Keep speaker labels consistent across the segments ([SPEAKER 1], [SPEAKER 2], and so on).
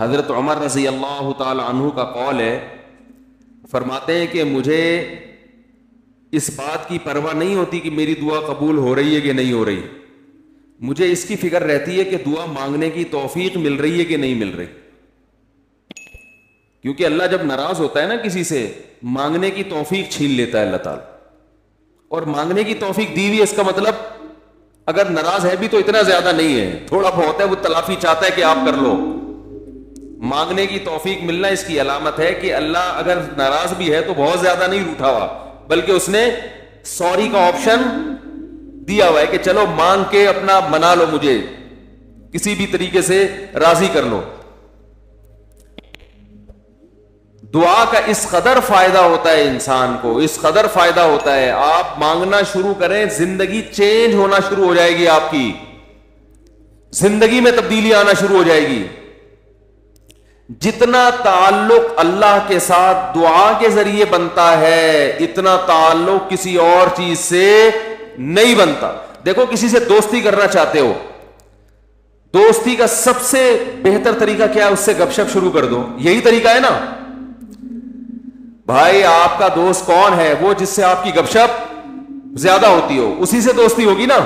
[SPEAKER 1] حضرت عمر رضی اللہ تعالی عنہ کا قول ہے، فرماتے ہیں کہ مجھے اس بات کی پرواہ نہیں ہوتی کہ میری دعا قبول ہو رہی ہے کہ نہیں ہو رہی، مجھے اس کی فکر رہتی ہے کہ دعا مانگنے کی توفیق مل رہی ہے کہ نہیں مل رہی. کیونکہ اللہ جب ناراض ہوتا ہے نا کسی سے، مانگنے کی توفیق چھین لیتا ہے اللہ تعالیٰ. اور مانگنے کی توفیق دی ہوئی، اس کا مطلب اگر ناراض ہے بھی تو اتنا زیادہ نہیں ہے، تھوڑا بہت ہے، وہ تلافی چاہتا ہے کہ آپ کر لو. مانگنے کی توفیق ملنا اس کی علامت ہے کہ اللہ اگر ناراض بھی ہے تو بہت زیادہ نہیں روٹھا ہوا، بلکہ اس نے سوری کا آپشن دیا ہوا ہے کہ چلو مانگ کے اپنا منا لو، مجھے کسی بھی طریقے سے راضی کر لو. دعا کا اس قدر فائدہ ہوتا ہے انسان کو، اس قدر فائدہ ہوتا ہے، آپ مانگنا شروع کریں، زندگی چینج ہونا شروع ہو جائے گی، آپ کی زندگی میں تبدیلی آنا شروع ہو جائے گی. جتنا تعلق اللہ کے ساتھ دعا کے ذریعے بنتا ہے، اتنا تعلق کسی اور چیز سے نہیں بنتا. دیکھو کسی سے دوستی کرنا چاہتے ہو، دوستی کا سب سے بہتر طریقہ کیا ہے؟ اس سے گپ شپ شروع کر دو، یہی طریقہ ہے نا. بھائی آپ کا دوست کون ہے؟ وہ جس سے آپ کی گپ شپ زیادہ ہوتی ہو، اسی سے دوستی ہوگی نا.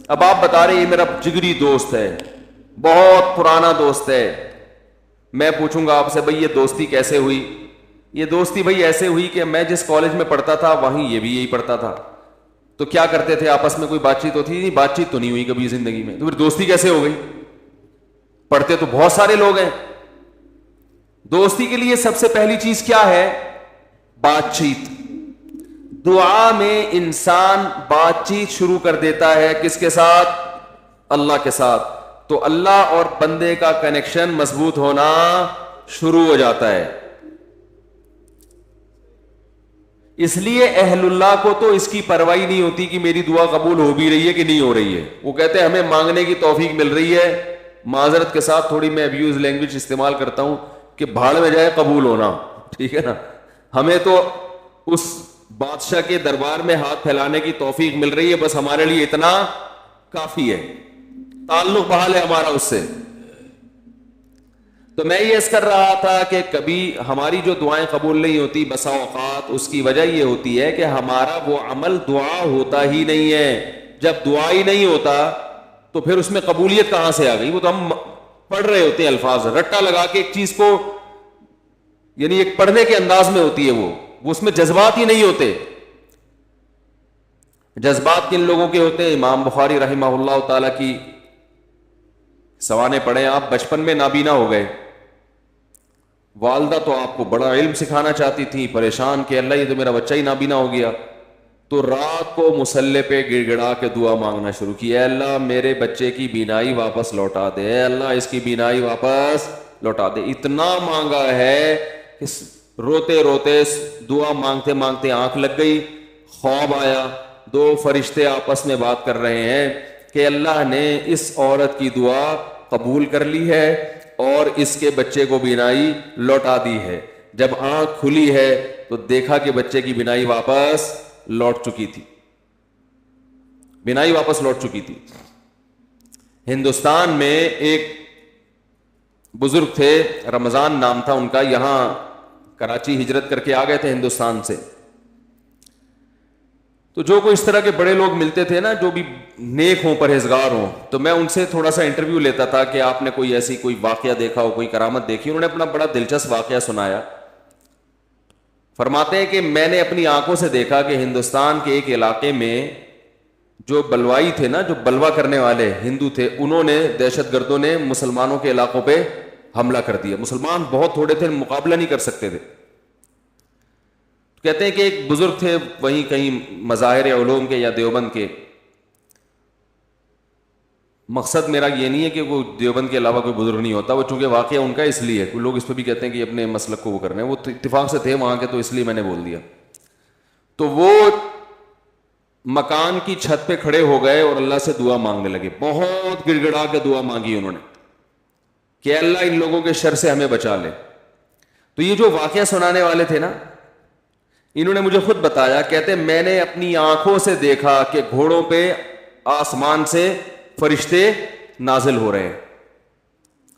[SPEAKER 1] اب آپ بتا رہے یہ میرا جگری دوست ہے، بہت پرانا دوست ہے. میں پوچھوں گا آپ سے بھائی یہ دوستی کیسے ہوئی؟ یہ دوستی بھائی ایسے ہوئی کہ میں جس کالج میں پڑھتا تھا وہیں یہ بھی یہی پڑھتا تھا، تو کیا کرتے تھے آپس میں، کوئی بات چیت ہوتی نہیں، بات چیت تو نہیں ہوئی کبھی زندگی میں، تو پھر دوستی کیسے ہو گئی؟ پڑھتے تو بہت سارے لوگ ہیں. دوستی کے لیے سب سے پہلی چیز کیا ہے؟ بات چیت. دعا میں انسان بات چیت شروع کر دیتا ہے کس کے ساتھ؟ اللہ کے ساتھ. تو اللہ اور بندے کا کنیکشن مضبوط ہونا شروع ہو جاتا ہے. اس لیے اہل اللہ کو تو اس کی پرواہ نہیں ہوتی کہ میری دعا قبول ہو بھی رہی ہے کہ نہیں ہو رہی ہے. وہ کہتے ہیں ہمیں مانگنے کی توفیق مل رہی ہے. معذرت کے ساتھ تھوڑی میں ابیوز لینگویج استعمال کرتا ہوں کہ بھاڑ میں جائے قبول ہونا، ٹھیک ہے نا. ہمیں تو اس بادشاہ کے دربار میں ہاتھ پھیلانے کی توفیق مل رہی ہے، بس ہمارے لیے اتنا کافی ہے، تعلق بحال ہے ہمارا اس سے. تو میں یہ عرض کر رہا تھا کہ کبھی ہماری جو دعائیں قبول نہیں ہوتی بسا اوقات اس کی وجہ یہ ہوتی ہے کہ ہمارا وہ عمل دعا ہوتا ہی نہیں ہے. جب دعا ہی نہیں ہوتا تو پھر اس میں قبولیت کہاں سے آ گئی؟ وہ تو ہم پڑھ رہے ہوتے ہیں الفاظ رٹا لگا کے ایک چیز کو، یعنی ایک پڑھنے کے انداز میں ہوتی ہے، وہ اس میں جذبات ہی نہیں ہوتے. جذبات کن لوگوں کے ہوتے ہیں؟ امام بخاری رحمہ اللہ تعالی کی سوانے پڑھیں آپ، بچپن میں نابینا ہو گئے، والدہ تو آپ کو بڑا علم سکھانا چاہتی تھی، پریشان کہ اللہ یہ تو میرا بچہ ہی نابینا ہو گیا. تو رات کو مصلے پہ گڑ گڑا کے دعا مانگنا شروع کی، اے اللہ میرے بچے کی بینائی واپس لوٹا دے، اے اللہ اس کی بینائی واپس لوٹا دے. اتنا مانگا ہے کہ روتے روتے دعا مانگتے مانگتے آنکھ لگ گئی، خواب آیا، دو فرشتے آپس میں بات کر رہے ہیں کہ اللہ نے اس عورت کی دعا قبول کر لی ہے اور اس کے بچے کو بینائی لوٹا دی ہے. جب آنکھ کھلی ہے تو دیکھا کہ بچے کی بینائی واپس لوٹ چکی تھی، بینائی واپس لوٹ چکی تھی. ہندوستان میں ایک بزرگ تھے، رمضان نام تھا ان کا، یہاں کراچی ہجرت کر کے آ گئے تھے ہندوستان سے. تو جو کوئی اس طرح کے بڑے لوگ ملتے تھے نا جو بھی نیک ہوں پرہیزگار ہوں، تو میں ان سے تھوڑا سا انٹرویو لیتا تھا کہ آپ نے کوئی ایسی کوئی واقعہ دیکھا ہو، کوئی کرامت دیکھی. انہوں نے اپنا بڑا دلچسپ واقعہ سنایا. فرماتے ہیں کہ میں نے اپنی آنکھوں سے دیکھا کہ ہندوستان کے ایک علاقے میں جو بلوائی تھے نا، جو بلوا کرنے والے ہندو تھے، انہوں نے، دہشت گردوں نے مسلمانوں کے علاقوں پہ حملہ کر دیا. مسلمان بہت تھوڑے تھے، مقابلہ نہیں کر سکتے تھے. کہتے ہیں کہ ایک بزرگ تھے وہیں کہیں مظاہر علوم کے یا دیوبند کے. مقصد میرا یہ نہیں ہے کہ وہ دیوبند کے علاوہ کوئی بزرگ نہیں ہوتا، وہ چونکہ واقعہ ان کا اس لیے ہے، لوگ اس پہ بھی کہتے ہیں کہ اپنے مسلک کو وہ کرنے، وہ اتفاق سے تھے وہاں کے، تو اس لیے میں نے بول دیا. تو وہ مکان کی چھت پہ کھڑے ہو گئے اور اللہ سے دعا مانگنے لگے. بہت گڑ گڑا کے دعا مانگی انہوں نے کہ اللہ ان لوگوں کے شر سے ہمیں بچا لے. تو یہ جو واقعہ سنانے والے تھے نا، انہوں نے مجھے خود بتایا، کہتے میں نے اپنی آنکھوں سے دیکھا کہ گھوڑوں پہ آسمان سے فرشتے نازل ہو رہے ہیں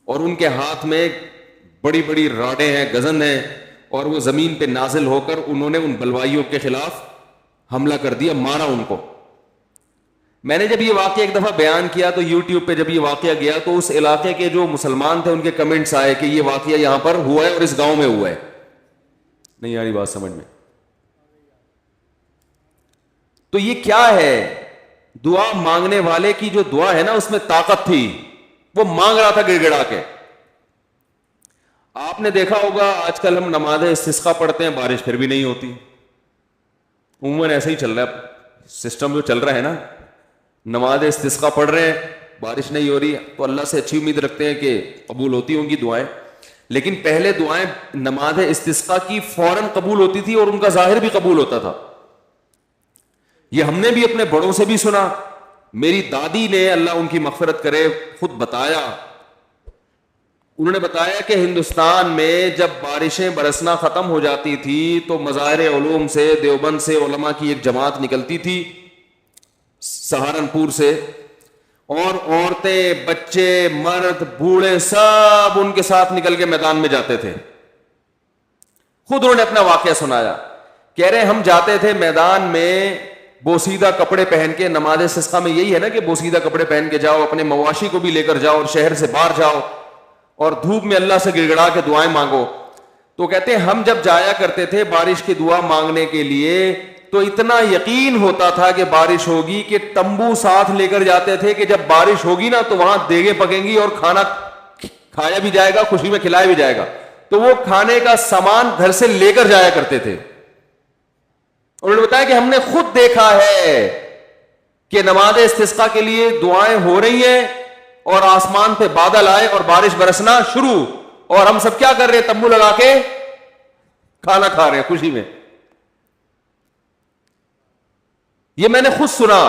[SPEAKER 1] اور ان کے ہاتھ میں بڑی بڑی راڈیں ہیں, گزن ہیں, اور وہ زمین پہ نازل ہو کر انہوں نے ان بلوائیوں کے خلاف حملہ کر دیا, مارا ان کو. میں نے جب یہ واقعہ ایک دفعہ بیان کیا تو یوٹیوب پہ جب یہ واقعہ گیا تو اس علاقے کے جو مسلمان تھے ان کے کمنٹس آئے کہ یہ واقعہ یہاں پر ہوا ہے اور اس گاؤں میں ہوا ہے. نہیں آ رہی بات سمجھ میں؟ تو یہ کیا ہے؟ دعا مانگنے والے کی جو دعا ہے نا اس میں طاقت تھی, وہ مانگ رہا تھا گڑ گڑا کے. آپ نے دیکھا ہوگا آج کل ہم نماز استسقا پڑھتے ہیں, بارش پھر بھی نہیں ہوتی. عموماً ایسا ہی چل رہا ہے سسٹم جو چل رہا ہے نا, نماز استسقا پڑھ رہے ہیں, بارش نہیں ہو رہی, تو اللہ سے اچھی امید رکھتے ہیں کہ قبول ہوتی ہوں گی دعائیں. لیکن پہلے دعائیں نماز استسقا کی فوراً قبول ہوتی تھی اور ان کا ظاہر بھی قبول ہوتا تھا. یہ ہم نے بھی اپنے بڑوں سے بھی سنا. میری دادی نے, اللہ ان کی مغفرت کرے, خود بتایا, انہوں نے بتایا کہ ہندوستان میں جب بارشیں برسنا ختم ہو جاتی تھی تو مظاہر علوم سے, دیوبند سے علماء کی ایک جماعت نکلتی تھی, سہارنپور سے, اور عورتیں, بچے, مرد, بوڑھے سب ان کے ساتھ نکل کے میدان میں جاتے تھے. خود انہوں نے اپنا واقعہ سنایا, کہہ رہے ہم جاتے تھے میدان میں بوسیدہ کپڑے پہن کے. نماز استسقا میں یہی ہے نا کہ بوسیدہ کپڑے پہن کے جاؤ, اپنے مواشی کو بھی لے کر جاؤ اور شہر سے باہر جاؤ اور دھوپ میں اللہ سے گڑ گڑا کے دعائیں مانگو. تو کہتے ہیں ہم جب جایا کرتے تھے بارش کی دعا مانگنے کے لیے تو اتنا یقین ہوتا تھا کہ بارش ہوگی کہ تمبو ساتھ لے کر جاتے تھے کہ جب بارش ہوگی نا تو وہاں دیگیں پکیں گی اور کھانا کھایا بھی جائے گا, خوشی میں کھلایا بھی جائے گا. تو وہ کھانے کا سامان گھر سے لے کر جایا کرتے تھے. انہوں نے بتایا کہ ہم نے خود دیکھا ہے کہ نماز استسقا کے لیے دعائیں ہو رہی ہیں اور آسمان پہ بادل آئے اور بارش برسنا شروع, اور ہم سب کیا کر رہے ہیں؟ تمبو لگا کے کھانا کھا رہے ہیں خوشی میں. یہ میں نے خود سنا.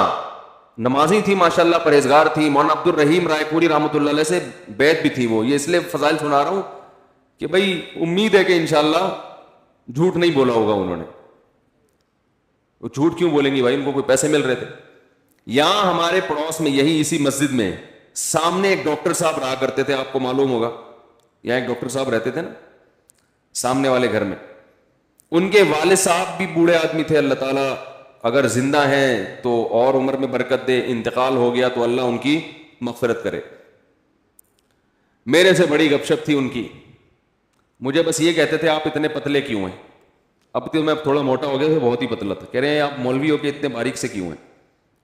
[SPEAKER 1] نمازی تھی ماشاءاللہ, پرہیزگار تھی, مولانا عبد الرحیم رائے پوری رحمۃ اللہ علیہ سے بیعت بھی تھی وہ. یہ اس لیے فضائل سنا رہا ہوں کہ بھائی امید ہے کہ انشاءاللہ جھوٹ نہیں بولا ہوگا انہوں نے. وہ جھوٹ کیوں بولیں گی بھائی, ان کو کوئی پیسے مل رہے تھے. یہاں ہمارے پڑوس میں یہی اسی مسجد میں سامنے ایک ڈاکٹر صاحب رہا کرتے تھے, آپ کو معلوم ہوگا, یہاں ایک ڈاکٹر صاحب رہتے تھے نا سامنے والے گھر میں. ان کے والد صاحب بھی بوڑھے آدمی تھے, اللہ تعالیٰ اگر زندہ ہیں تو اور عمر میں برکت دے, انتقال ہو گیا تو اللہ ان کی مغفرت کرے. میرے سے بڑی گپ شپ تھی ان کی. مجھے بس یہ کہتے تھے آپ اتنے پتلے کیوں ہیں؟ اب تو میں تھوڑا موٹا ہو گیا تھا, بہت ہی پتلا تھا. کہہ رہے ہیں آپ مولوی ہو کے اتنے باریک سے کیوں ہیں؟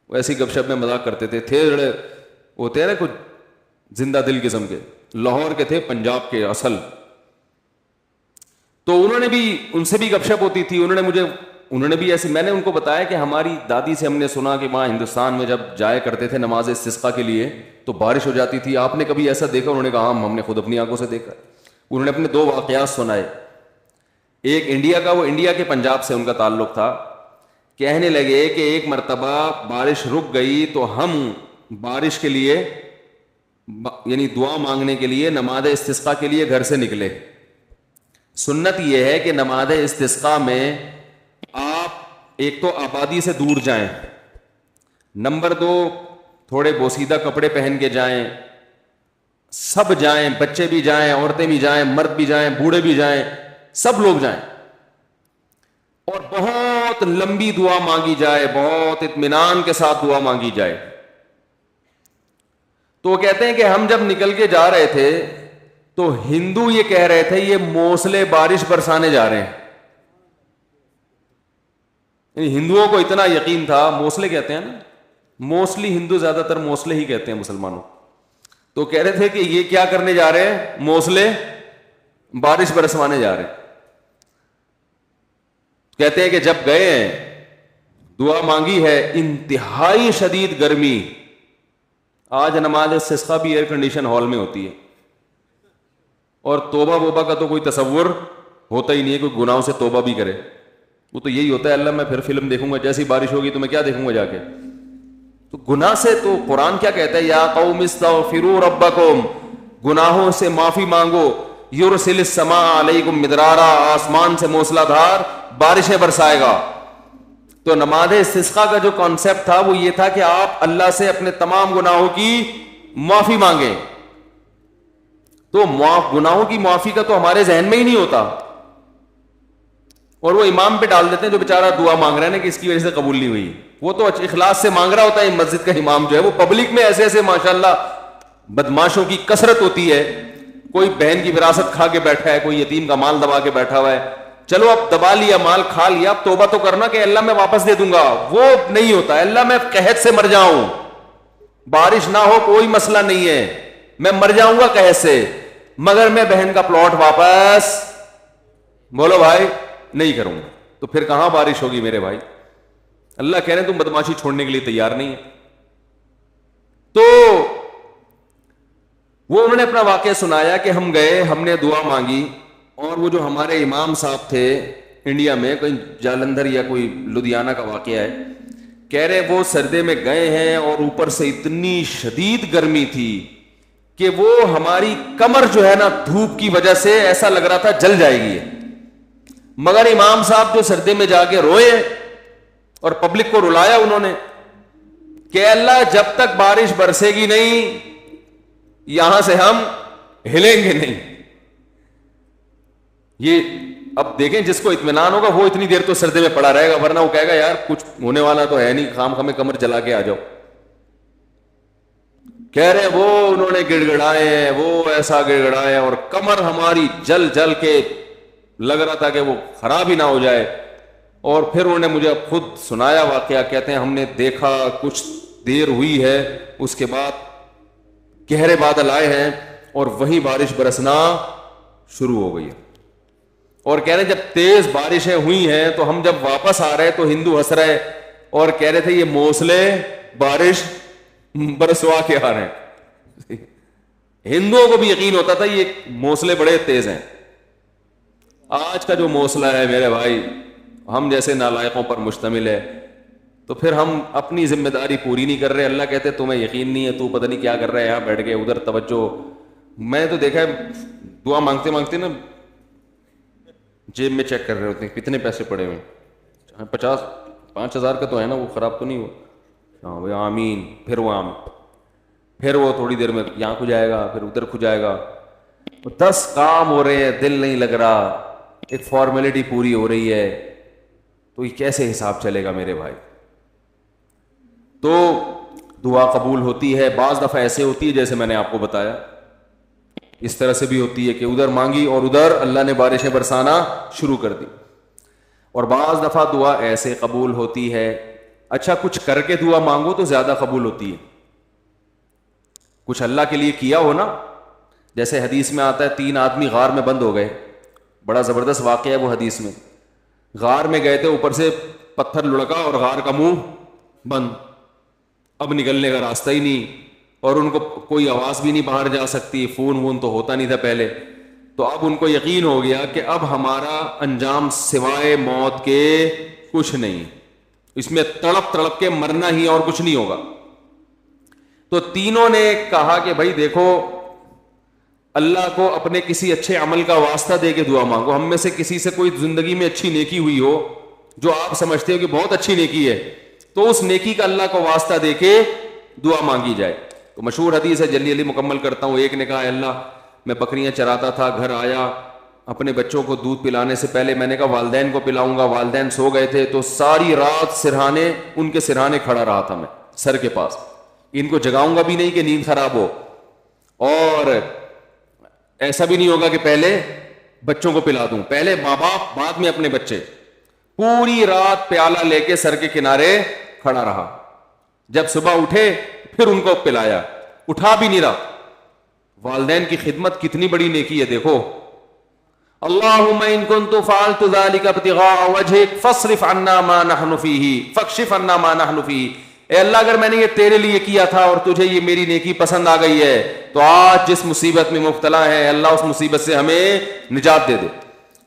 [SPEAKER 1] وہ ایسی گپ شپ میں مذاق کرتے تھے. تھے ہوتے ہیں نا کچھ زندہ دل قسم کے, لاہور کے تھے, پنجاب کے اصل. تو انہوں نے بھی, ان سے بھی گپ شپ ہوتی تھی. انہوں نے بھی ایسے, میں نے ان کو بتایا کہ ہماری دادی سے ہم نے سنا کہ وہاں ہندوستان میں جب جایا کرتے تھے نماز استسقا کے لیے تو بارش ہو جاتی تھی. آپ نے کبھی ایسا دیکھا؟ انہوں نے کہا ہم نے خود اپنی آنکھوں سے دیکھا. انہوں نے اپنے 2 واقعات سنائے. ایک انڈیا کا, وہ انڈیا کے پنجاب سے ان کا تعلق تھا. کہنے لگے کہ ایک مرتبہ بارش رک گئی تو ہم بارش کے لیے یعنی دعا مانگنے کے لیے نماز استسقا کے لیے گھر سے نکلے. سنت یہ ہے کہ نماز استسقا میں آپ ایک تو آبادی سے دور جائیں, نمبر 2 تھوڑے بوسیدہ کپڑے پہن کے جائیں, سب جائیں, بچے بھی جائیں, عورتیں بھی جائیں, مرد بھی جائیں, بوڑھے بھی جائیں, سب لوگ جائیں, اور بہت لمبی دعا مانگی جائے, بہت اطمینان کے ساتھ دعا مانگی جائے. تو وہ کہتے ہیں کہ ہم جب نکل کے جا رہے تھے تو ہندو یہ کہہ رہے تھے یہ موسلے بارش برسانے جا رہے ہیں. یعنی ہندوؤں کو اتنا یقین تھا, موسلے کہتے ہیں نا, موسٹلی ہندو زیادہ تر موسلے ہی کہتے ہیں مسلمانوں. تو کہہ رہے تھے کہ یہ کیا کرنے جا رہے ہیں؟ موسلے بارش برسوانے جا رہے ہیں. کہتے ہیں کہ جب گئے ہیں دعا مانگی ہے, انتہائی شدید گرمی. آج نماز استسقا بھی ایئر کنڈیشن ہال میں ہوتی ہے, اور توبہ ووبہ کا تو کوئی تصور ہوتا ہی نہیں ہے, کوئی گناہوں سے توبہ بھی کرے. وہ تو یہی ہوتا ہے, اللہ میں پھر فلم دیکھوں گا, جیسی بارش ہوگی تو میں کیا دیکھوں گا جا کے. تو گناہ سے تو قرآن کیا کہتا ہے, یا قوم استغفروا ربکم, گناہوں سے معافی مانگو, یرسل السماء علیکم مدرارا, آسمان سے موسلا دھار بارشیں برسائے گا. تو نماز استسقا کا جو کانسیپٹ تھا وہ یہ تھا کہ آپ اللہ سے اپنے تمام گناہوں کی معافی مانگیں. تو گناہوں کی معافی کا تو ہمارے ذہن میں ہی نہیں ہوتا, اور وہ امام پہ ڈال دیتے ہیں جو بیچارہ دعا مانگ رہا ہے نا کہ اس کی وجہ سے قبول نہیں ہوئی. وہ تو اخلاص سے مانگ رہا ہوتا ہے. مسجد کا امام جو ہے وہ پبلک میں ایسے ایسے ماشاءاللہ بدماشوں کی کثرت ہوتی ہے. کوئی بہن کی وراثت کھا کے بیٹھا ہے, کوئی یتیم کا مال دبا کے بیٹھا ہوا ہے. چلو اب دبا لیا, مال کھا لیا, اب توبہ تو کرنا کہ اللہ میں واپس دے دوں گا. وہ نہیں ہوتا ہے. اللہ میں قحط سے مر جاؤں, بارش نہ ہو کوئی مسئلہ نہیں ہے, میں مر جاؤں گا قحط سے, مگر میں بہن کا پلاٹ واپس, بولو بھائی, نہیں کروں گا. تو پھر کہاں بارش ہوگی میرے بھائی؟ اللہ کہہ رہے ہیں تم بدماشی چھوڑنے کے لیے تیار نہیں ہے. تو وہ انہوں نے اپنا واقعہ سنایا کہ ہم گئے, ہم نے دعا مانگی, اور وہ جو ہمارے امام صاحب تھے انڈیا میں, کوئی جالندھر یا کوئی لدھیانہ کا واقعہ ہے, کہہ رہے وہ سردے میں گئے ہیں اور اوپر سے اتنی شدید گرمی تھی کہ وہ ہماری کمر جو ہے نا دھوپ کی وجہ سے ایسا لگ رہا تھا جل جائے گی. مگر امام صاحب جو سردے میں جا کے روئے اور پبلک کو رلایا انہوں نے کہ اللہ جب تک بارش برسے گی نہیں یہاں سے ہم ہلیں گے نہیں. یہ اب دیکھیں جس کو اطمینان ہوگا وہ اتنی دیر تو سردے میں پڑا رہے گا, ورنہ وہ کہے گا یار کچھ ہونے والا تو ہے نہیں, خام خامے کمر جلا کے آ جاؤ. کہہ رہے وہ انہوں نے گڑ گڑائے, وہ ایسا گڑ گڑائے اور کمر ہماری جل جل کے لگ رہا تھا کہ وہ خراب ہی نہ ہو جائے. اور پھر انہوں نے مجھے خود سنایا واقعہ, کہتے ہیں ہم نے دیکھا کچھ دیر ہوئی ہے, اس کے بعد گہرے بادل آئے ہیں اور وہیں بارش برسنا شروع ہو گئی ہے. اور کہہ رہے جب تیز بارشیں ہوئی ہیں تو ہم جب واپس آ رہے تو ہندو ہنس رہے اور کہہ رہے تھے یہ موسلے بارش برسوا کے آ رہے ہیں. ہندوؤں کو بھی یقین ہوتا تھا یہ موسلے بڑے تیز ہیں. آج کا جو موسلا ہے میرے بھائی ہم جیسے نالائقوں پر مشتمل ہے, تو پھر ہم اپنی ذمہ داری پوری نہیں کر رہے. اللہ کہتے تمہیں یقین نہیں ہے, تو پتہ نہیں کیا کر رہا ہے, یہاں بیٹھ کے ادھر توجہ. میں تو دیکھا ہے دعا مانگتے مانگتے نا جیب میں چیک کر رہے ہوتے ہیں کتنے پیسے پڑے ہوئے, 5,000 کا تو ہے نا, وہ خراب تو نہیں ہوا, ہاں بھائی آمین. پھر وہ پھر وہ تھوڑی دیر میں یہاں کھو جائے گا, پھر ادھر کھو جائے گا. 10 کام ہو رہے ہیں, دل نہیں لگ رہا, ایک فارمیلٹی پوری ہو رہی ہے, تو یہ کیسے حساب چلے گا میرے بھائی؟ تو دعا قبول ہوتی ہے. بعض دفعہ ایسے ہوتی ہے جیسے میں نے آپ کو بتایا, اس طرح سے بھی ہوتی ہے کہ ادھر مانگی اور ادھر اللہ نے بارشیں برسانا شروع کر دی. اور بعض دفعہ دعا ایسے قبول ہوتی ہے, اچھا کچھ کر کے دعا مانگو تو زیادہ قبول ہوتی ہے. کچھ اللہ کے لیے کیا ہو نا, جیسے حدیث میں آتا ہے 3 آدمی غار میں بند ہو گئے, بڑا زبردست واقعہ ہے وہ حدیث میں. غار میں گئے تھے, اوپر سے پتھر لڑکا اور غار کا منہ بند, اب نکلنے کا راستہ ہی نہیں, اور ان کو کوئی آواز بھی نہیں باہر جا سکتی, فون وون تو ہوتا نہیں تھا پہلے. تو اب ان کو یقین ہو گیا کہ اب ہمارا انجام سوائے موت کے کچھ نہیں, اس میں تڑپ تڑپ کے مرنا ہی اور کچھ نہیں ہوگا. تو تینوں نے کہا کہ بھائی دیکھو اللہ کو اپنے کسی اچھے عمل کا واسطہ دے کے دعا مانگو. ہم میں سے کسی سے کوئی زندگی میں اچھی نیکی ہوئی ہو جو آپ سمجھتے ہو کہ بہت اچھی نیکی ہے, تو اس نیکی کا اللہ کو واسطہ دے کے دعا مانگی جائے. تو مشہور حدیث ہے, جلدی جلدی مکمل کرتا ہوں. ایک نے کہا اللہ میں بکریاں چراتا تھا, گھر آیا, اپنے بچوں کو دودھ پلانے سے پہلے میں نے کہا والدین کو پلاؤں گا, والدین سو گئے تھے, تو ساری رات سرہانے ان کے سرہانے کھڑا رہا تھا میں سر کے پاس, ان کو جگاؤں گا بھی نہیں کہ نیند خراب ہو, اور ایسا بھی نہیں ہوگا کہ پہلے بچوں کو پلا دوں, پہلے ماں باپ بعد میں اپنے بچے. پوری رات پیالہ لے کے سر کے کنارے کھڑا رہا, جب صبح اٹھے پھر ان کو پلایا, اٹھا بھی نہیں رہا. والدین کی خدمت کتنی بڑی نیکی ہے دیکھو. اللہم ان کنت فعلت ذلک ابتغاء وجہک فاصرف عنا ما نحن فیہ فاکشف عنا ما نحن فیہ. اے اللہ اگر میں نے یہ تیرے لیے کیا تھا اور تجھے یہ میری نیکی پسند آ گئی ہے, تو آج جس مصیبت میں مبتلا ہے اللہ اس مصیبت سے ہمیں نجات دے دے.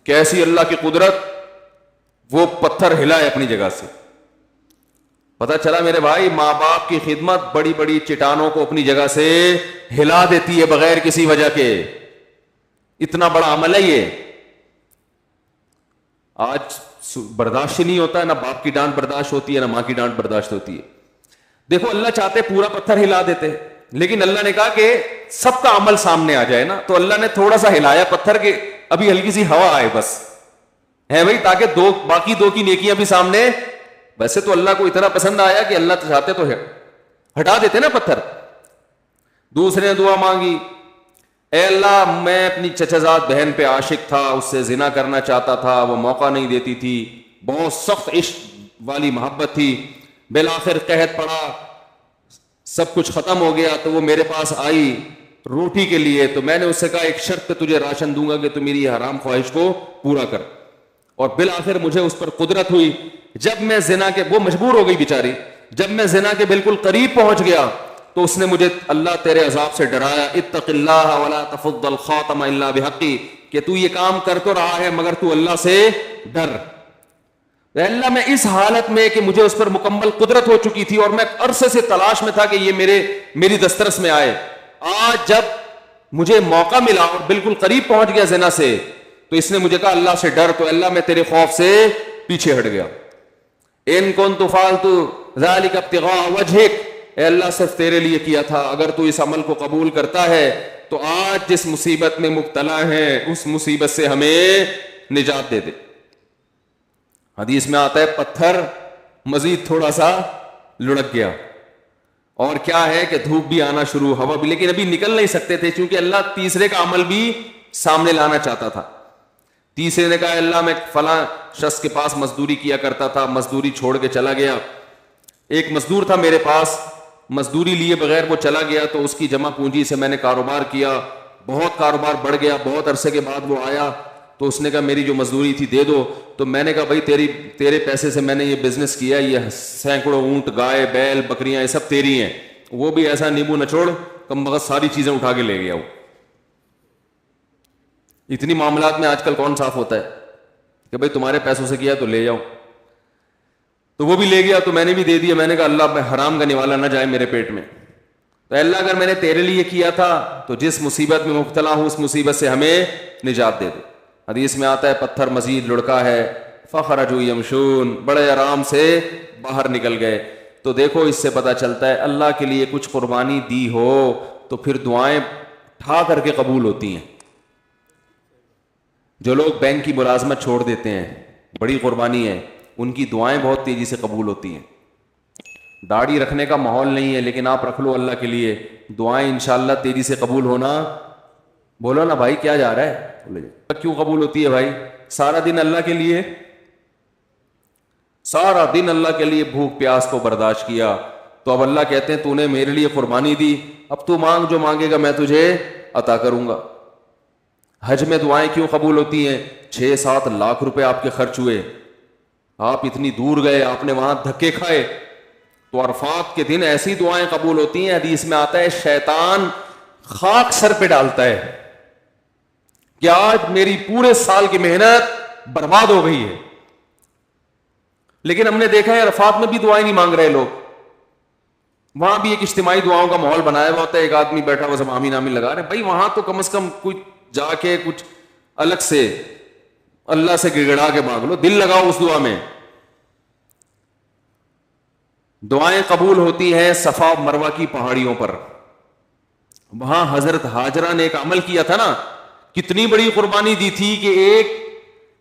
[SPEAKER 1] کیسی اللہ کی قدرت, وہ پتھر ہلائے اپنی جگہ سے. پتہ چلا میرے بھائی ماں باپ کی خدمت بڑی بڑی چٹانوں کو اپنی جگہ سے ہلا دیتی ہے بغیر کسی وجہ کے. اتنا بڑا عمل ہے یہ. آج برداشت نہیں ہوتا ہے, نہ باپ کی ڈانٹ برداشت ہوتی ہے, نہ ماں کی ڈانٹ برداشت ہوتی ہے. دیکھو اللہ چاہتے پورا پتھر ہلا دیتے, لیکن اللہ نے کہا کہ سب کا عمل سامنے آ جائے نا, تو اللہ نے تھوڑا سا ہلایا پتھر کے ابھی ہلکی سی ہوا آئے بس ہے بھائی, تاکہ باقی دو کی نیکیاں بھی سامنے. ویسے تو اللہ کو اتنا پسند آیا کہ اللہ چاہتے تو ہٹا دیتے نا پتھر. دوسرے نے دعا مانگی, اے اللہ میں اپنی چچا بہن پہ عاشق تھا, اس سے زنا کرنا چاہتا تھا, وہ موقع نہیں دیتی تھی, بہت سخت عشق والی محبت تھی, بالآخر قحط پڑا, سب کچھ ختم ہو گیا, تو وہ میرے پاس آئی روٹی کے لیے, تو میں نے اس سے کہا ایک شرط پہ تجھے راشن دوں گا کہ تو میری حرام خواہش کو پورا کر. اور بالآخر مجھے اس پر قدرت ہوئی. جب میں زنا کے, وہ مجبور ہو گئی بیچاری, جب میں زنا کے بالکل قریب پہنچ گیا تو اس نے مجھے اللہ تیرے عذاب سے ڈرایا, اتق اللہ ولا تفض الخاتم الا بحقی, کہ تو یہ کام کر تو رہا ہے مگر تو اللہ سے ڈر. اللہ میں اس حالت میں کہ مجھے اس پر مکمل قدرت ہو چکی تھی اور میں عرصے سے تلاش میں تھا کہ یہ میری دسترس میں آئے, آج جب مجھے موقع ملا اور بالکل قریب پہنچ گیا زنا سے, تو اس نے مجھے کہا اللہ سے ڈر, تو اللہ میں تیرے خوف سے پیچھے ہٹ گیا. ان کنت فعلت ذلك ابتغاء وجهك, اے اللہ صرف تیرے لیے کیا تھا, اگر تو اس عمل کو قبول کرتا ہے تو آج جس مصیبت میں مبتلا ہے اس مصیبت سے ہمیں نجات دے دے. حدیث میں آتا ہے پتھر مزید تھوڑا سا لڑک گیا, اور کیا ہے کہ دھوپ بھی آنا شروع, ہوا بھی, لیکن ابھی نکل نہیں سکتے تھے کیونکہ اللہ تیسرے کا عمل بھی سامنے لانا چاہتا تھا. تیسرے نے کہا اللہ میں فلاں شخص کے پاس مزدوری کیا کرتا تھا, مزدوری چھوڑ کے چلا گیا, ایک مزدور تھا میرے پاس, مزدوری لیے بغیر وہ چلا گیا, تو اس کی جمع پونجی سے میں نے کاروبار کیا, بہت کاروبار بڑھ گیا, بہت عرصے کے بعد وہ آیا تو اس نے کہا میری جو مزدوری تھی دے دو. تو میں نے کہا بھائی تیرے پیسے سے میں نے یہ بزنس کیا, یہ سینکڑوں اونٹ, گائے, بیل, بکریاں, یہ سب تیری ہیں. وہ بھی ایسا نیبو نچوڑ کم بخت ساری چیزیں اٹھا کے لے گیا. وہ اتنی معاملات میں آج کل کون صاف ہوتا ہے کہ بھائی تمہارے پیسوں سے کیا تو لے جاؤ. تو وہ بھی لے گیا, تو میں نے بھی دے دیا. میں نے کہا اللہ حرام کا نوالا نہ جائے میرے پیٹ میں, تو اللہ اگر میں نے تیرے لیے کیا تھا تو جس مصیبت میں مبتلا ہوں اس مصیبت سے ہمیں نجات دے دے. حدیث میں آتا ہے پتھر مزید لڑکا ہے, فخرجوا یمشون, بڑے آرام سے باہر نکل گئے. تو دیکھو اس سے پتہ چلتا ہے اللہ کے لیے کچھ قربانی دی ہو تو پھر دعائیں ٹھا کر کے قبول ہوتی ہیں. جو لوگ بینک کی ملازمت چھوڑ دیتے ہیں, بڑی قربانی ہے, ان کی دعائیں بہت تیزی سے قبول ہوتی ہیں. داڑھی رکھنے کا ماحول نہیں ہے لیکن آپ رکھ لو اللہ کے لیے, دعائیں انشاءاللہ تیزی سے قبول ہونا. بولو نا بھائی کیا جا رہا ہے, کیوں قبول ہوتی ہے بھائی؟ سارا دن اللہ کے لیے, سارا دن اللہ کے لیے بھوک پیاس کو برداشت کیا, تو اب اللہ کہتے ہیں تو نے میرے لیے قربانی دی, اب تو مانگ جو مانگے گا میں تجھے عطا کروں گا. حج میں دعائیں کیوں قبول ہوتی ہیں؟ 6-7 لاکھ روپے آپ کے خرچ ہوئے, آپ اتنی دور گئے, آپ نے وہاں دھکے کھائے, تو عرفات کے دن ایسی دعائیں قبول ہوتی ہیں. حدیث میں آتا ہے شیطان خاک سر پہ ڈالتا ہے کہ آج میری پورے سال کی محنت برباد ہو گئی ہے. لیکن ہم نے دیکھا ہے عرفات میں بھی دعائیں نہیں مانگ رہے لوگ, وہاں بھی ایک اجتماعی دعاؤں کا ماحول بنایا ہوا ہوتا ہے, ایک آدمی بیٹھا ہوا سب آمین آمین لگا رہے ہیں. بھائی وہاں تو کم از کم کچھ جا کے کچھ الگ سے اللہ سے گڑگڑا کے مانگ لو, دل لگاؤ اس دعا میں. دعائیں قبول ہوتی ہیں صفا مروہ کی پہاڑیوں پر. وہاں حضرت ہاجرہ نے ایک عمل کیا تھا نا, کتنی بڑی قربانی دی تھی کہ ایک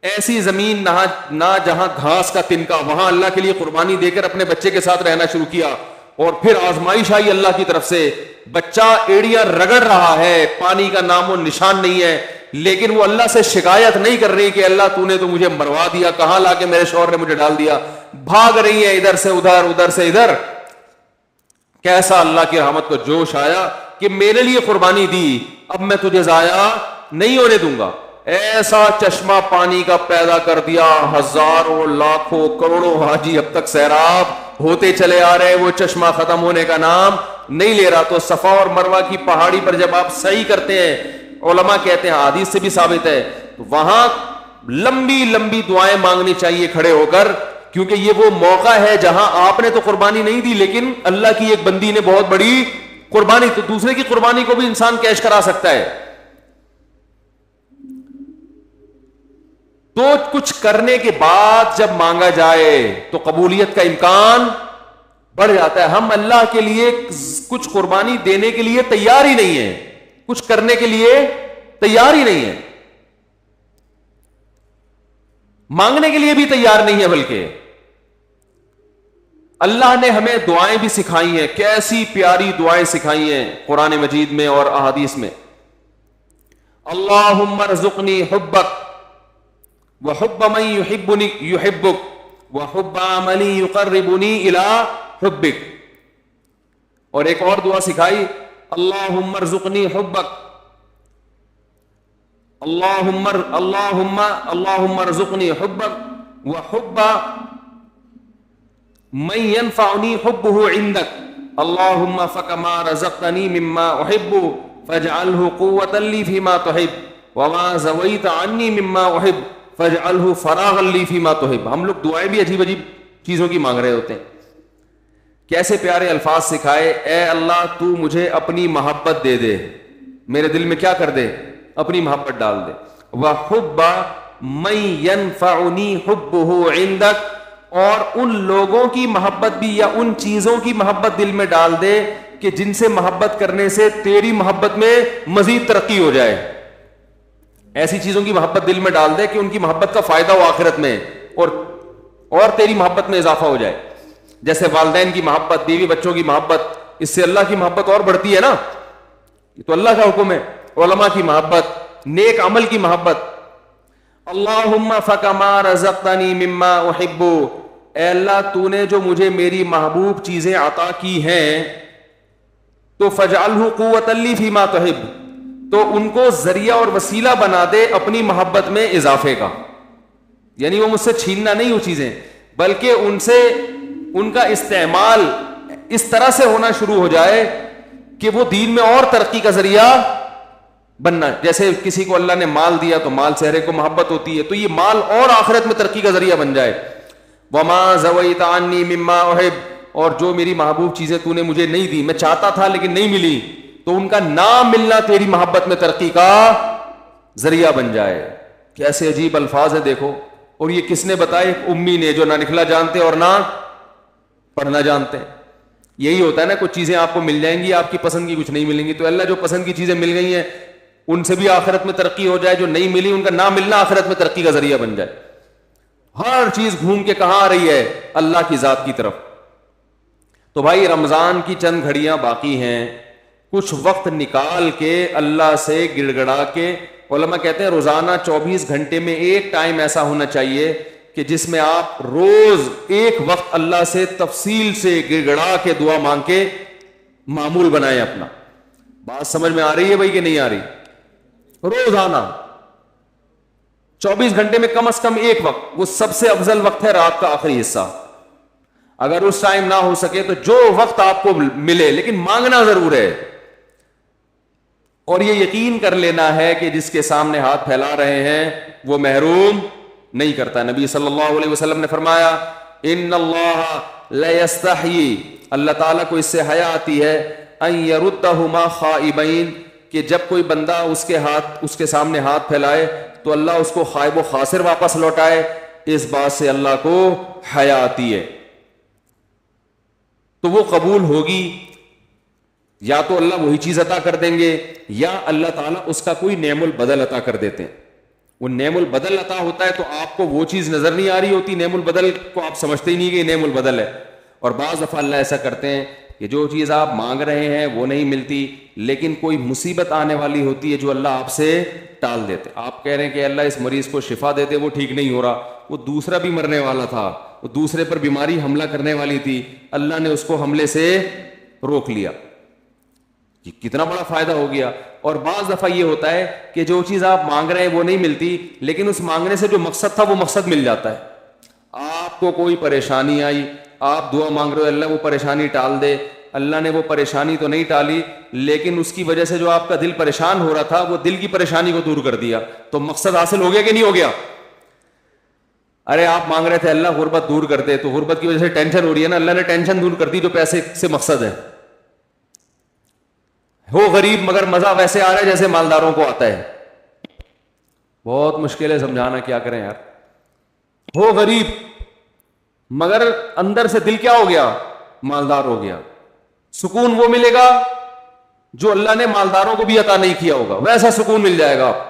[SPEAKER 1] ایسی زمین نہ جہاں گھاس کا تنکا, وہاں اللہ کے لیے قربانی دے کر اپنے بچے کے ساتھ رہنا شروع کیا. اور پھر آزمائش آئی اللہ کی طرف سے, بچہ ایڑیاں رگڑ رہا ہے, پانی کا نام و نشان نہیں ہے, لیکن وہ اللہ سے شکایت نہیں کر رہی کہ اللہ تو نے تو مجھے مروا دیا, کہاں لا کے میرے شوہر نے مجھے ڈال دیا. بھاگ رہی ہے ادھر سے ادھر, ادھر سے ادھر. کیسا اللہ کی رحمت کو جوش آیا کہ میرے لیے قربانی دی, اب میں تجھے ضائع نہیں ہونے دوں گا. ایسا چشمہ پانی کا پیدا کر دیا, ہزاروں لاکھوں کروڑوں حاجی اب تک سیراب ہوتے چلے آ رہے, وہ چشمہ ختم ہونے کا نام نہیں لے رہا. تو صفا اور مروہ کی پہاڑی پر جب آپ سعی کرتے ہیں, علماء کہتے ہیں حدیث سے بھی ثابت ہے, وہاں لمبی لمبی دعائیں مانگنی چاہیے کھڑے ہو کر, کیونکہ یہ وہ موقع ہے جہاں آپ نے تو قربانی نہیں دی لیکن اللہ کی ایک بندی نے بہت بڑی قربانی. تو دوسرے کی قربانی کو بھی انسان کیش کرا سکتا ہے. تو کچھ کرنے کے بعد جب مانگا جائے تو قبولیت کا امکان بڑھ جاتا ہے. ہم اللہ کے لیے کچھ قربانی دینے کے لیے تیار ہی نہیں ہے, کچھ کرنے کے لیے تیار ہی نہیں ہے, مانگنے کے لیے بھی تیار نہیں ہے. بلکہ اللہ نے ہمیں دعائیں بھی سکھائی ہیں, کیسی پیاری دعائیں سکھائی ہیں قرآن مجید میں اور احادیث میں. اللہم ارزقنی حبک وحب من یحبنی یحبک وحب عملی یقربنی الی حبک. اور ایک اور دعا سکھائی, اللہم ارزقنی حبک اللہم ارزقنی حبک وحب من ينفعنی حبہ عندک اللہم فکما رزقتنی مما احب فاجعلہ قوة لی فیما تحب وما زویت عنی مما احب فاجعلہ فراغا لی فیما تحب. ہم لوگ دعائیں بھی عجیب عجیب چیزوں کی مانگ رہے ہوتے ہیں. کیسے پیارے الفاظ سکھائے, اے اللہ تو مجھے اپنی محبت دے دے, میرے دل میں کیا کر دے, اپنی محبت ڈال دے. وحب من ينفعنی حبہ عندک, اور ان لوگوں کی محبت بھی یا ان چیزوں کی محبت دل میں ڈال دے کہ جن سے محبت کرنے سے تیری محبت میں مزید ترقی ہو جائے. ایسی چیزوں کی محبت دل میں ڈال دے کہ ان کی محبت کا فائدہ ہو آخرت میں, اور تیری محبت میں اضافہ ہو جائے. جیسے والدین کی محبت, بیوی بچوں کی محبت, اس سے اللہ کی محبت اور بڑھتی ہے نا, یہ تو اللہ کا حکم ہے. علماء کی محبت, نیک عمل کی محبت. اللہم فکما رزقتنی مما احب, اے اللہ تو نے جو مجھے میری محبوب چیزیں عطا کی ہیں تو فاجعلہ قوۃ لی فیما تحب, تو ان کو ذریعہ اور وسیلہ بنا دے اپنی محبت میں اضافے کا. یعنی وہ مجھ سے چھیننا نہیں وہ چیزیں, بلکہ ان سے ان کا استعمال اس طرح سے ہونا شروع ہو جائے کہ وہ دین میں اور ترقی کا ذریعہ بننا. جیسے کسی کو اللہ نے مال دیا تو مال سے ہر ایک کو محبت ہوتی ہے, تو یہ مال اور آخرت میں ترقی کا ذریعہ بن جائے. وما زویت عنی مما احب, اور جو میری محبوب چیزیں تو نے مجھے نہیں دی, میں چاہتا تھا لیکن نہیں ملی, تو ان کا نہ ملنا تیری محبت میں ترقی کا ذریعہ بن جائے. کیسے عجیب الفاظ ہیں دیکھو. اور یہ کس نے بتائے؟ امی نے, جو نہ لکھنا جانتے اور نہ پڑھنا جانتے ہیں. یہی ہوتا ہے نا, کچھ چیزیں آپ کو مل جائیں گی آپ کی پسند کی, کچھ نہیں ملیں گی. تو اللہ جو پسند کی چیزیں مل گئی ہیں ان سے بھی آخرت میں ترقی ہو جائے, جو نہیں ملی ان کا نہ ملنا آخرت میں ترقی کا ذریعہ بن جائے. ہر چیز گھوم کے کہاں آ رہی ہے؟ اللہ کی ذات کی طرف. تو بھائی رمضان کی چند گھڑیاں باقی ہیں, کچھ وقت نکال کے اللہ سے گڑ گڑا کے. علماء کہتے ہیں روزانہ 24 گھنٹے میں ایک ٹائم ایسا ہونا چاہیے کہ جس میں آپ روز ایک وقت اللہ سے تفصیل سے گڑ گڑا کے دعا مانگ کے معمول بنائیں اپنا. بات سمجھ میں آ رہی ہے بھائی کہ نہیں آ رہی؟ روزانہ 24 گھنٹے میں کم از کم ایک وقت, وہ سب سے افضل وقت ہے رات کا آخری حصہ. اگر اس ٹائم نہ ہو سکے تو جو وقت آپ کو ملے, لیکن مانگنا ضرور ہے. اور یہ یقین کر لینا ہے کہ جس کے سامنے ہاتھ پھیلا رہے ہیں وہ محروم نہیں کرتا. نبی صلی اللہ علیہ وسلم نے فرمایا ان اللہ لا یستحیی, اللہ تعالیٰ کو اس سے حیا آتی ہے, ان یردہما خائبین, کہ جب کوئی بندہ اس کے سامنے ہاتھ پھیلائے تو اللہ اس کو خائب و خاسر واپس لوٹائے. اس بات سے اللہ کو حیا آتی ہے. تو وہ قبول ہوگی, یا تو اللہ وہی چیز عطا کر دیں گے, یا اللہ تعالیٰ اس کا کوئی نعم البدل عطا کر دیتے ہیں. وہ نعم البدل عطا ہوتا ہے تو آپ کو وہ چیز نظر نہیں آ رہی ہوتی, نعم البدل کو آپ سمجھتے ہی نہیں کہ یہ نعم البدل ہے. اور بعض دفعہ اللہ ایسا کرتے ہیں کہ جو چیز آپ مانگ رہے ہیں وہ نہیں ملتی, لیکن کوئی مصیبت آنے والی ہوتی ہے جو اللہ آپ سے ٹال دیتے. آپ کہہ رہے ہیں کہ اللہ اس مریض کو شفا دیتے, وہ ٹھیک نہیں ہو رہا, وہ دوسرا بھی مرنے والا تھا, وہ دوسرے پر بیماری حملہ کرنے والی تھی, اللہ نے اس کو حملے سے روک لیا. یہ کتنا بڑا فائدہ ہو گیا. اور بعض دفعہ یہ ہوتا ہے کہ جو چیز آپ مانگ رہے ہیں وہ نہیں ملتی, لیکن اس مانگنے سے جو مقصد تھا وہ مقصد مل جاتا ہے. آپ کو کوئی پریشانی آئی, آپ دعا مانگ رہے ہو اللہ وہ پریشانی ٹال دے, اللہ نے وہ پریشانی تو نہیں ٹالی, لیکن اس کی وجہ سے جو آپ کا دل پریشان ہو رہا تھا وہ دل کی پریشانی کو دور کر دیا. تو مقصد حاصل ہو گیا کہ نہیں ہو گیا؟ ارے آپ مانگ رہے تھے اللہ غربت دور کر دے, تو غربت کی وجہ سے ٹینشن ہو رہی ہے نا, اللہ نے ٹینشن دور کر دی جو پیسے سے مقصد ہے. ہو غریب مگر مزہ ویسے آ رہا ہے جیسے مالداروں کو آتا ہے. بہت مشکل ہے سمجھانا, کیا کریں یار. ہو غریب مگر اندر سے دل کیا ہو گیا؟ مالدار ہو گیا. سکون وہ ملے گا جو اللہ نے مالداروں کو بھی عطا نہیں کیا ہوگا, ویسا سکون مل جائے گا آپ.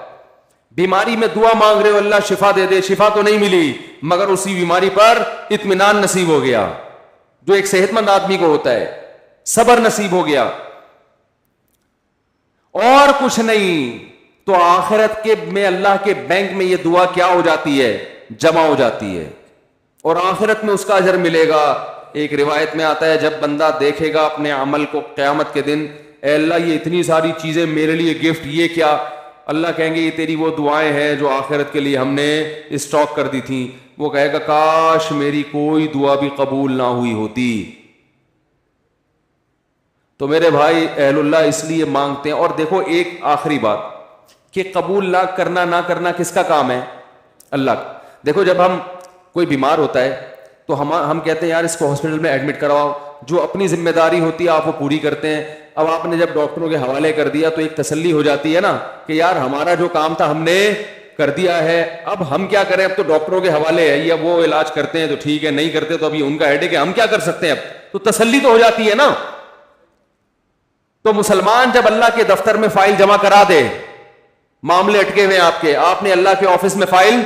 [SPEAKER 1] بیماری میں دعا مانگ رہے ہو اللہ شفا دے دے, شفا تو نہیں ملی مگر اسی بیماری پر اطمینان نصیب ہو گیا جو ایک صحت مند آدمی کو ہوتا ہے, صبر نصیب ہو گیا. اور کچھ نہیں تو آخرت کے میں اللہ کے بینک میں یہ دعا کیا ہو جاتی ہے, جمع ہو جاتی ہے, اور آخرت میں اس کا اجر ملے گا. ایک روایت میں آتا ہے جب بندہ دیکھے گا اپنے عمل کو قیامت کے دن, اے اللہ یہ اتنی ساری چیزیں میرے لیے گفٹ, یہ کیا؟ اللہ کہیں گے یہ تیری وہ دعائیں ہیں جو آخرت کے لیے ہم نے اسٹاک کر دی تھیں. وہ کہے گا کاش میری کوئی دعا بھی قبول نہ ہوئی ہوتی. تو میرے بھائی اہل اللہ اس لیے مانگتے ہیں. اور دیکھو ایک آخری بات کہ قبول نہ کرنا کس کا کام ہے؟ اللہ کا. دیکھو جب ہم کوئی بیمار ہوتا ہے تو ہم کہتے ہیں یار اس کو ہاسپٹل میں ایڈمٹ کرواؤ, جو اپنی ذمہ داری ہوتی ہے آپ وہ پوری کرتے ہیں. اب آپ نے جب ڈاکٹروں کے حوالے کر دیا تو ایک تسلی ہو جاتی ہے نا کہ یار ہمارا جو کام تھا ہم نے کر دیا ہے, اب ہم کیا کریں, اب تو ڈاکٹروں کے حوالے ہے, یا وہ علاج کرتے ہیں تو ٹھیک ہے, نہیں کرتے تو ابھی ان کا ہیڈیک ہے, ہم کیا کر سکتے ہیں, اب تو تسلی تو ہو جاتی ہے نا. تو مسلمان جب اللہ کے دفتر میں فائل جمع کرا دے, معاملے اٹکے ہوئے آپ نے اللہ کے آفس میں فائل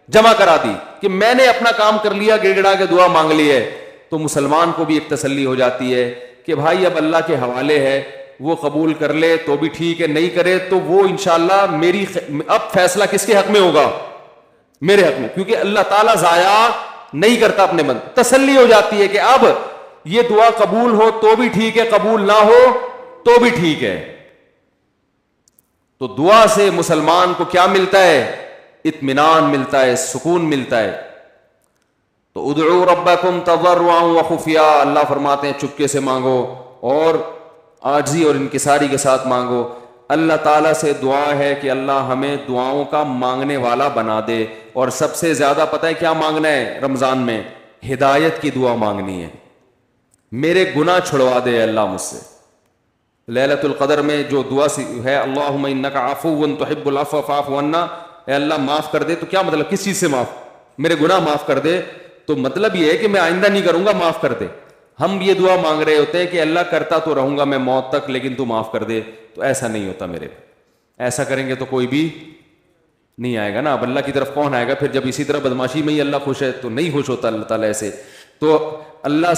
[SPEAKER 1] جمع کرا دی کہ میں نے اپنا کام کر لیا, گڑ گڑا کے دعا مانگ لی ہے, تو مسلمان کو بھی ایک تسلی ہو جاتی ہے کہ بھائی اب اللہ کے حوالے ہے, وہ قبول کر لے تو بھی ٹھیک ہے, نہیں کرے تو وہ انشاءاللہ میری اب فیصلہ کس کے حق میں ہوگا؟ میرے حق میں, کیونکہ اللہ تعالیٰ ضائع نہیں کرتا اپنے بندے. تسلی ہو جاتی ہے کہ اب یہ دعا قبول ہو تو بھی ٹھیک ہے, قبول نہ ہو تو بھی ٹھیک ہے. تو دعا سے مسلمان کو کیا ملتا ہے؟ اطمینان ملتا ہے, سکون ملتا ہے. تو ادعوا ربکم تضرعا وخفیا, اللہ فرماتے ہیں چپکے سے مانگو اور عاجزی اور انکساری کے ساتھ مانگو. اللہ تعالیٰ سے دعا ہے کہ اللہ ہمیں دعاؤں کا مانگنے والا بنا دے. اور سب سے زیادہ پتہ ہے کیا مانگنا ہے رمضان میں؟ ہدایت کی دعا مانگنی ہے. میرے گناہ چھڑوا دے اللہ مجھ سے. لیلۃ القدر میں جو دعا ہے اللہم انک عفو تحب العفو فاعف عنا, اے اللہ معاف کر دے. تو کیا مطلب, کس چیز سے معاف؟ میرے گناہ معاف کر دے. تو مطلب یہ ہے کہ میں آئندہ نہیں کروں گا, معاف کر دے. ہم یہ دعا مانگ رہے ہوتے ہیں کہ اللہ کرتا تو رہوں گا میں موت تک لیکن تو معاف کر دے. تو ایسا نہیں ہوتا میرے. ایسا کریں گے تو کوئی بھی نہیں آئے گا نا. اب اللہ کی طرف کون آئے گا پھر جب اسی طرح بدماشی میں ہی اللہ خوش ہے؟ تو نہیں خوش ہوتا اللہ تعالیٰ ایسے. تو اللہ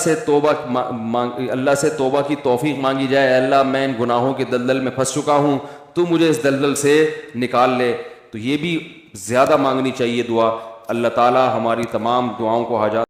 [SPEAKER 1] سے توبہ کی توفیق مانگی جائے, اللہ میں ان گناہوں کے دلدل میں پھنس چکا ہوں, تو مجھے اس دلدل سے نکال لے. تو یہ بھی زیادہ مانگنی چاہیے دعا. اللہ تعالیٰ ہماری تمام دعاؤں کو حاجات